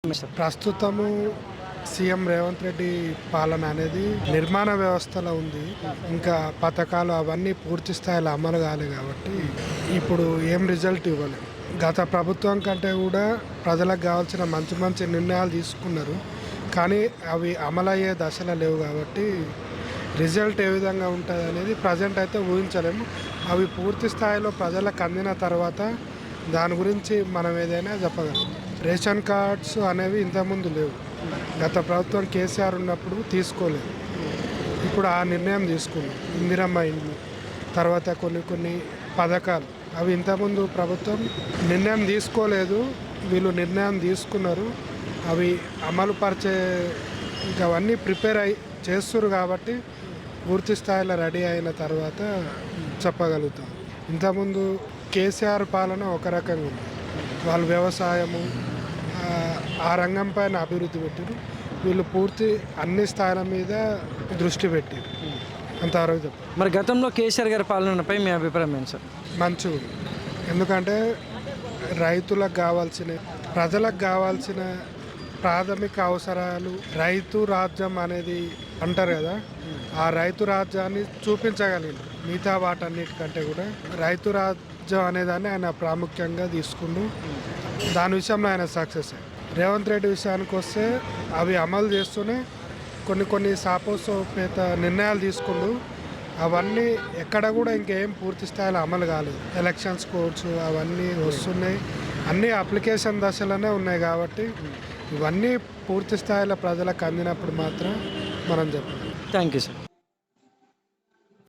ప్రస్తుతము సీఎం రేవంత్ రెడ్డి పాలన అనేది నిర్మాణ వ్యవస్థలో ఉంది. ఇంకా పథకాలు అవన్నీ పూర్తి స్థాయిలో అమలు కాలే కాబట్టి ఇప్పుడు ఏం రిజల్ట్ ఇవ్వలేదు. గత ప్రభుత్వం కంటే కూడా ప్రజలకు కావాల్సిన మంచి మంచి నిర్ణయాలు తీసుకున్నారు, కానీ అవి అమలయ్యే దశలో లేవు కాబట్టి రిజల్ట్ ఏ విధంగా ఉంటుంది అనేది ప్రజెంట్ అయితే ఊహించలేము. అవి పూర్తి స్థాయిలో ప్రజలకు అందిన తర్వాత దాని గురించి మనం ఏదైనా చెప్పగలం. రేషన్ కార్డ్స్ అనేవి ఇంతకుముందు లేవు. గత ప్రభుత్వం కేసీఆర్ ఉన్నప్పుడు తీసుకోలేదు. ఇప్పుడు ఆ నిర్ణయం తీసుకున్నాం. ఇందిరమ్మ ఇండ్లు, తర్వాత కొన్ని పథకాలు అవి ఇంతకుముందు ప్రభుత్వం నిర్ణయం తీసుకోలేదు, వీళ్ళు నిర్ణయం తీసుకున్నారు. అవి అమలు పరిచే ఇంకా అవన్నీ ప్రిపేర్ చేస్తున్నారు కాబట్టి పూర్తి స్థాయిలో రెడీ అయిన తర్వాత చెప్పగలుగుతాం. ఇంతకుముందు కేసీఆర్ పాలన ఒక రకంగా ఉంది. వాళ్ళు వ్యవసాయము ఆ రంగం పైన అభివృద్ధి పెట్టారు. వీళ్ళు పూర్తి అన్ని స్థాయిల మీద దృష్టి పెట్టారు. అంతవరకు చెప్పారు. మరి గతంలో కేసీఆర్ గారి పాలనపై మీ అభిప్రాయం ఏంటి సార్? మంచిగా ఉంది. ఎందుకంటే రైతులకు కావాల్సిన, ప్రజలకు కావాల్సిన ప్రాథమిక అవసరాలు, రైతు రాజ్యం అనేది అంటారు కదా, ఆ రైతు రాజ్యాన్ని చూపించగలిగింది. మిగతా వాటన్నిటికంటే కూడా రైతు రాజ్యం అనేదాన్ని ఆయన ప్రాముఖ్యంగా తీసుకుంటూ దాని విషయంలో ఆయన సక్సెస్ అయ్యారు. రేవంత్ రెడ్డి విషయానికి వస్తే అవి అమలు చేస్తూనే కొన్ని సాపోసోపేత నిర్ణయాలు తీసుకుంటూ అవన్నీ ఎక్కడ కూడా ఇంకేం పూర్తి స్థాయిలో అమలు కాలేదు. ఎలక్షన్స్ కోడ్స్ అవన్నీ వస్తున్నాయి, అన్నీ అప్లికేషన్ దశలోనే ఉన్నాయి కాబట్టి ఇవన్నీ పూర్తి స్థాయిలో ప్రజలకు అందినప్పుడు మాత్రం మనం చెప్పాలి. Thank you sir.